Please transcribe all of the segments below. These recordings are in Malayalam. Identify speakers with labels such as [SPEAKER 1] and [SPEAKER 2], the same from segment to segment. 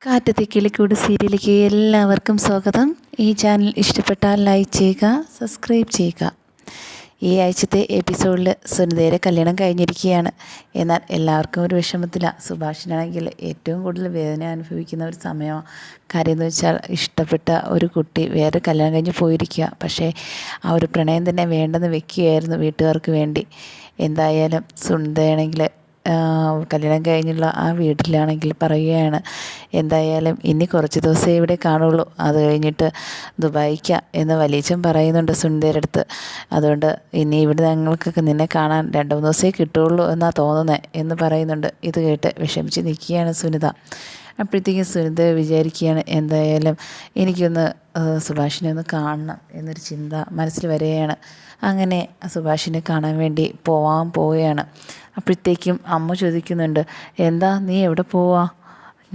[SPEAKER 1] കാറ്റത്തെ കിളിക്കൂട് സീരിയലിലേക്ക് എല്ലാവർക്കും സ്വാഗതം. ഈ ചാനൽ ഇഷ്ടപ്പെട്ടാൽ ലൈക്ക് ചെയ്യുക, സബ്സ്ക്രൈബ് ചെയ്യുക. ഈ ആഴ്ചത്തെ എപ്പിസോഡിൽ സുനിതയുടെ കല്യാണം കഴിഞ്ഞിരിക്കുകയാണ്. എന്നാൽ എല്ലാവർക്കും ഒരു വിഷമത്തിലാണ്. സുഭാഷിനാണെങ്കിൽ ഏറ്റവും കൂടുതൽ വേദന അനുഭവിക്കുന്ന ഒരു സമയമാണ്. കാര്യം എന്ന് വെച്ചാൽ ഇഷ്ടപ്പെട്ട ഒരു കുട്ടി വേറെ കല്യാണം കഴിഞ്ഞ് പോയിരിക്കുക. പക്ഷേ ആ ഒരു പ്രണയം തന്നെ വേണ്ടെന്ന് വെക്കുകയായിരുന്നു വീട്ടുകാർക്ക് വേണ്ടി. എന്തായാലും സുനിതയാണെങ്കിൽ കല്യാണം കഴിഞ്ഞുള്ള ആ വീട്ടിലാണെങ്കിൽ പറയുകയാണ്, എന്തായാലും ഇനി കുറച്ച് ദിവസമേ ഇവിടെ കാണുള്ളൂ, അത് കഴിഞ്ഞിട്ട് ദുബായിക്ക എന്ന് വലിയച്ഛൻ പറയുന്നുണ്ട് സുനിതയുടെ അടുത്ത്. അതുകൊണ്ട് ഇനി ഇവിടെ ഞങ്ങൾക്കൊക്കെ നിന്നെ കാണാൻ 2-3 ദിവസമേ കിട്ടുകയുള്ളൂ എന്നാണ് തോന്നുന്നത് എന്ന് പറയുന്നുണ്ട്. ഇത് കേട്ട് വിഷമിച്ച് നിൽക്കുകയാണ് സുനിത. അപ്പോഴത്തേക്കും സുനിത വിചാരിക്കുകയാണ്, എന്തായാലും എനിക്കൊന്ന് സുഭാഷിനെ ഒന്ന് കാണണം എന്നൊരു ചിന്ത മനസ്സിൽ വരികയാണ്. അങ്ങനെ സുഭാഷിനെ കാണാൻ വേണ്ടി പോവുകയാണ്. അപ്പോഴത്തേക്കും അമ്മ ചോദിക്കുന്നുണ്ട്, എന്താ നീ എവിടെ പോവാ?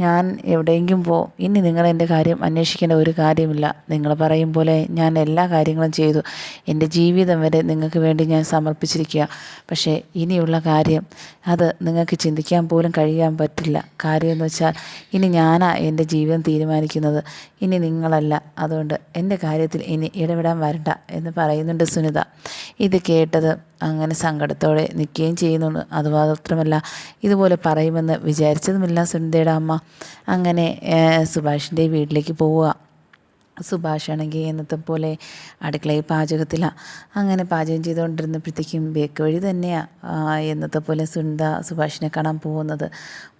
[SPEAKER 1] ഞാൻ എവിടെയെങ്കിലും പോവും. ഇനി നിങ്ങളെൻ്റെ കാര്യം അന്വേഷിക്കേണ്ട ഒരു കാര്യമില്ല. നിങ്ങൾ പറയും പോലെ ഞാൻ എല്ലാ കാര്യങ്ങളും ചെയ്തു. എൻ്റെ ജീവിതം വരെ നിങ്ങൾക്ക് വേണ്ടി ഞാൻ സമർപ്പിച്ചിരിക്കുക. പക്ഷേ ഇനിയുള്ള കാര്യം അത് നിങ്ങൾക്ക് ചിന്തിക്കാൻ പോലും കഴിയാൻ പറ്റില്ല. കാര്യം എന്ന് വെച്ചാൽ ഇനി ഞാനാ എൻ്റെ ജീവിതം തീരുമാനിക്കുന്നത്, ഇനി നിങ്ങളല്ല. അതുകൊണ്ട് എൻ്റെ കാര്യത്തിൽ ഇനി ഇടപെടാൻ വരണ്ട എന്ന് പറയുന്നുണ്ട് സുനിത. ഇത് കേട്ടത് അങ്ങനെ സങ്കടത്തോടെ നിൽക്കുകയും ചെയ്യുന്നുണ്ട്. അതുമാത്രമല്ല, ഇതുപോലെ പറയുമെന്ന് വിചാരിച്ചതുമില്ല സുനിതയുടെ അമ്മ. അങ്ങനെ സുഭാഷിൻ്റെ വീട്ടിലേക്ക് പോവുക. സുഭാഷാണെങ്കിൽ എന്നത്തെ പോലെ അടുക്കളയിൽ പാചകത്തിലാണ്. അങ്ങനെ പാചകം ചെയ്തുകൊണ്ടിരുന്നപ്പോഴത്തേക്കും ബേക്ക് വഴി തന്നെയാണ് എന്നത്തെ പോലെ സുഭാഷിനെ കാണാൻ പോകുന്നത്.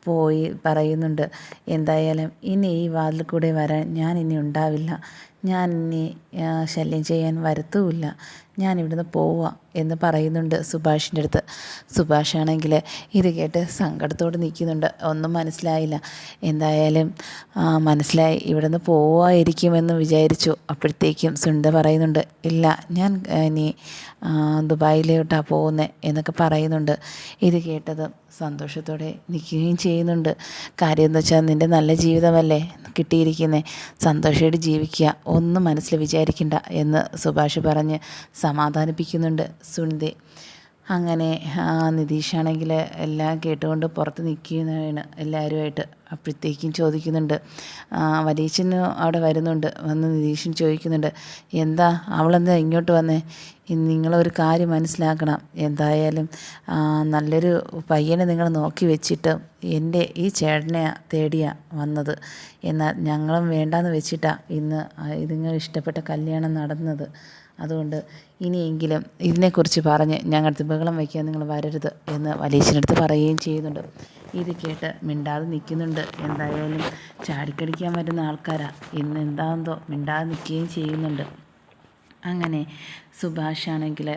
[SPEAKER 1] പോയി പറയുന്നുണ്ട്, എന്തായാലും ഇനി ഈ വാതിൽ കൂടെ വരാൻ ഞാൻ ഇനി ഉണ്ടാവില്ല, ഞാൻ ഇനി ശല്യം ചെയ്യാൻ വരത്തുമില്ല, ഞാൻ ഇവിടുന്ന് പോവുക എന്ന് പറയുന്നുണ്ട് സുഭാഷിൻ്റെ അടുത്ത്. സുഭാഷാണെങ്കിൽ ഇത് കേട്ട് സങ്കടത്തോടെ നിൽക്കുന്നുണ്ട്. ഒന്നും മനസ്സിലായില്ല. എന്തായാലും മനസ്സിലായി, ഇവിടുന്ന് പോവായിരിക്കുമെന്ന് വിചാരിച്ചു. അപ്പോഴത്തേക്കും സുനിത പറയുന്നുണ്ട്, ഇല്ല, ഞാൻ ഇനി ദുബായിലോട്ടാണ് പോകുന്നത് എന്നൊക്കെ പറയുന്നുണ്ട്. ഇത് കേട്ടത് സന്തോഷത്തോടെ നിൽക്കുകയും ചെയ്യുന്നുണ്ട്. കാര്യം എന്ന് വെച്ചാൽ നിൻ്റെ നല്ല ജീവിതമല്ലേ കിട്ടിയിരിക്കുന്നത്, സന്തോഷമായിട്ട് ജീവിക്കുക, ഒന്നും മനസ്സിൽ വിചാരിക്കണ്ട എന്ന് സുഭാഷ് പറഞ്ഞ് സമാധാനിപ്പിക്കുന്നുണ്ട് സുനിതയെ. അങ്ങനെ നിതീഷാണെങ്കിൽ എല്ലാം കേട്ടുകൊണ്ട് പുറത്ത് നിൽക്കുന്നതാണ് എല്ലാവരുമായിട്ട്. അപ്പോഴത്തേക്കും ചോദിക്കുന്നുണ്ട്, വലിയച്ഛനും അവിടെ വരുന്നുണ്ട്. വന്ന് നിതീഷൻ ചോദിക്കുന്നുണ്ട്, എന്താ അവളെന്താ ഇങ്ങോട്ട് വന്നേ? നിങ്ങളൊരു കാര്യം മനസ്സിലാക്കണം, എന്തായാലും നല്ലൊരു പയ്യനെ നിങ്ങൾ നോക്കി വെച്ചിട്ട് എൻ്റെ ഈ ചേട്ടനെ തേടിയാണ് വന്നത്. എന്നാൽ ഞങ്ങളും വേണ്ടാന്ന് വെച്ചിട്ടാണ് ഇന്ന് നിങ്ങൾ ഇഷ്ടപ്പെട്ട കല്യാണം നടന്നത്. അതുകൊണ്ട് ഇനിയെങ്കിലും ഇതിനെക്കുറിച്ച് പറഞ്ഞ് ഞങ്ങളുടെ ബഹളം വയ്ക്കാൻ നിങ്ങൾ വരരുത് എന്ന് വലിയച്ഛനടുത്ത് പറയുകയും ചെയ്യുന്നുണ്ട്. ഇത് കേട്ട് മിണ്ടാതെ നിൽക്കുന്നുണ്ട്. എന്തായാലും ചാടിക്കടിക്കാൻ വരുന്ന ആൾക്കാരാണ്, ഇന്ന് എന്താണെന്തോ മിണ്ടാതെ നിൽക്കുകയും ചെയ്യുന്നുണ്ട്. അങ്ങനെ സുഭാഷാണെങ്കിൽ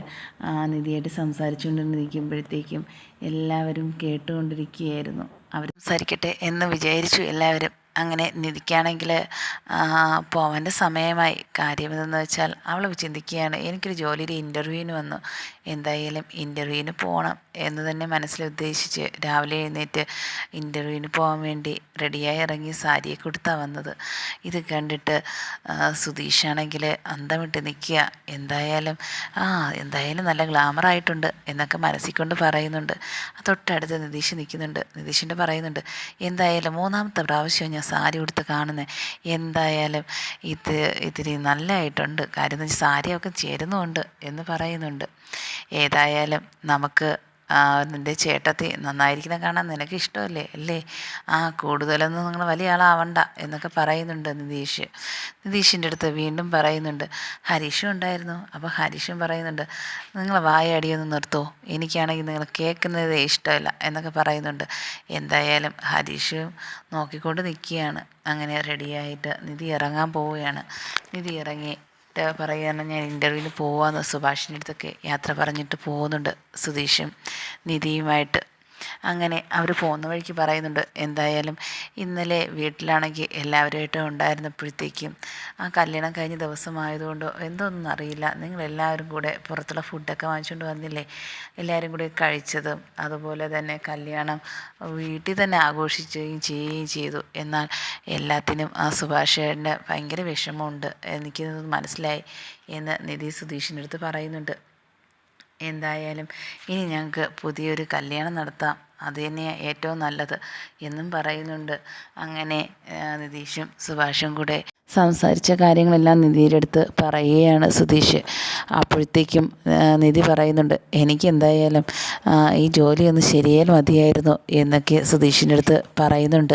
[SPEAKER 1] നിധിയായിട്ട് സംസാരിച്ചുകൊണ്ടിരിക്കുമ്പോഴത്തേക്കും എല്ലാവരും കേട്ടുകൊണ്ടിരിക്കുകയായിരുന്നു. അവർ സംസാരിക്കട്ടെ എന്ന് വിചാരിച്ചു എല്ലാവരും. അങ്ങനെ നിധിക്കാണെങ്കിൽ പോവാൻ്റെ സമയമായി. കാര്യമെന്ന് വെച്ചാൽ അവൾ ചിന്തിക്കുകയാണ്, എനിക്കൊരു ജോലിയുടെ ഇൻ്റർവ്യൂവിന് വന്നു, എന്തായാലും ഇൻ്റർവ്യൂവിന് പോകണം എന്ന് തന്നെ മനസ്സിൽ ഉദ്ദേശിച്ച് രാവിലെ എഴുന്നേറ്റ് ഇൻ്റർവ്യൂവിന് പോകാൻ വേണ്ടി റെഡിയായി ഇറങ്ങി സാരിയൊക്കെ കൊടുത്താണ് വന്നത്. ഇത് കണ്ടിട്ട് സുധീഷാണെങ്കിൽ അന്തം വിട്ട് നിൽക്കുക. എന്തായാലും നല്ല ഗ്ലാമറായിട്ടുണ്ട് എന്നൊക്കെ മനസ്സിൽ കൊണ്ട് പറയുന്നുണ്ട്. തൊട്ടടുത്ത് നിതീഷ് നിൽക്കുന്നുണ്ട്. നിതീഷിൻ്റെ പറയുന്നുണ്ട്, എന്തായാലും 3ാമത്തെ പ്രാവശ്യം ഞാൻ സാരി ഉടുത്ത് കാണുന്നത്, എന്തായാലും ഇതിരി നല്ലതായിട്ടുണ്ട്, കാര്യം എന്ന് വെച്ചാൽ സാരിയൊക്കെ ചേരുന്നുമുണ്ട് എന്ന് പറയുന്നുണ്ട്. ഏതായാലും നമുക്ക് നിൻ്റെ ചേട്ടത്തി നന്നായിരിക്കുന്ന കാണാൻ നിനക്ക് ഇഷ്ടമല്ലേ അല്ലേ? കൂടുതലൊന്നും നിങ്ങൾ വലിയ ആളാവണ്ട എന്നൊക്കെ പറയുന്നുണ്ട് നിതീഷിൻ്റെ അടുത്ത്. വീണ്ടും പറയുന്നുണ്ട്, ഹരീഷും ഉണ്ടായിരുന്നു. അപ്പോൾ ഹരീഷും പറയുന്നുണ്ട്, നിങ്ങൾ വായടിയൊന്ന് നിർത്തോ, എനിക്കാണെങ്കിൽ നിങ്ങൾ കേൾക്കുന്നതേ ഇഷ്ടമല്ല എന്നൊക്കെ പറയുന്നുണ്ട്. എന്തായാലും ഹരീഷും നോക്കിക്കൊണ്ട് നിൽക്കുകയാണ്. അങ്ങനെ റെഡിയായിട്ട് നിധി ഇറങ്ങാൻ പോവുകയാണ്. നിധി ഇറങ്ങി പറയുകയാണ്, ഞാൻ ഇൻ്റർവ്യൂവിന് പോവാമെന്ന് സുഭാഷിൻ്റെ അടുത്തൊക്കെ യാത്ര പറഞ്ഞിട്ട് പോകുന്നുണ്ട് സുധീഷും നിധിയുമായിട്ട്. അങ്ങനെ അവർ പോകുന്ന വഴിക്ക് പറയുന്നുണ്ട്, എന്തായാലും ഇന്നലെ വീട്ടിലാണെങ്കിൽ എല്ലാവരുമായിട്ടും ഉണ്ടായിരുന്നപ്പോഴത്തേക്കും കല്യാണം കഴിഞ്ഞ ദിവസമായതുകൊണ്ടോ എന്തോന്നും അറിയില്ല, നിങ്ങളെല്ലാവരും കൂടെ പുറത്തുള്ള ഫുഡൊക്കെ വാങ്ങിച്ചുകൊണ്ട് വന്നില്ലേ, എല്ലാവരും കൂടി കഴിച്ചതും അതുപോലെ തന്നെ കല്യാണം വീട്ടിൽ തന്നെ ആഘോഷിക്കുകയും ചെയ്യുകയും ചെയ്തു. എന്നാൽ എല്ലാത്തിനും സുഭാഷേട്ടന് ഭയങ്കര വിഷമമുണ്ട്, എനിക്കിത് മനസ്സിലായി എന്ന് നിധി സുധീഷിൻ്റെ അടുത്ത് പറയുന്നുണ്ട്. എന്തായാലും ഇനി ഞങ്ങൾക്ക് പുതിയൊരു കല്യാണം നടത്താം, അത് തന്നെയാണ് ഏറ്റവും നല്ലത് എന്നും പറയുന്നുണ്ട്. അങ്ങനെ നിതീഷും സുഭാഷും കൂടെ സംസാരിച്ച കാര്യങ്ങളെല്ലാം നിധിയുടെ അടുത്ത് പറയുകയാണ് സുധീഷ്. അപ്പോഴത്തേക്കും നിധി പറയുന്നുണ്ട്, എനിക്ക് എന്തായാലും ഈ ജോലി ഒന്ന് ശരിയായാൽ മതിയായിരുന്നു എന്നൊക്കെ സുധീഷിൻ്റെ അടുത്ത് പറയുന്നുണ്ട്.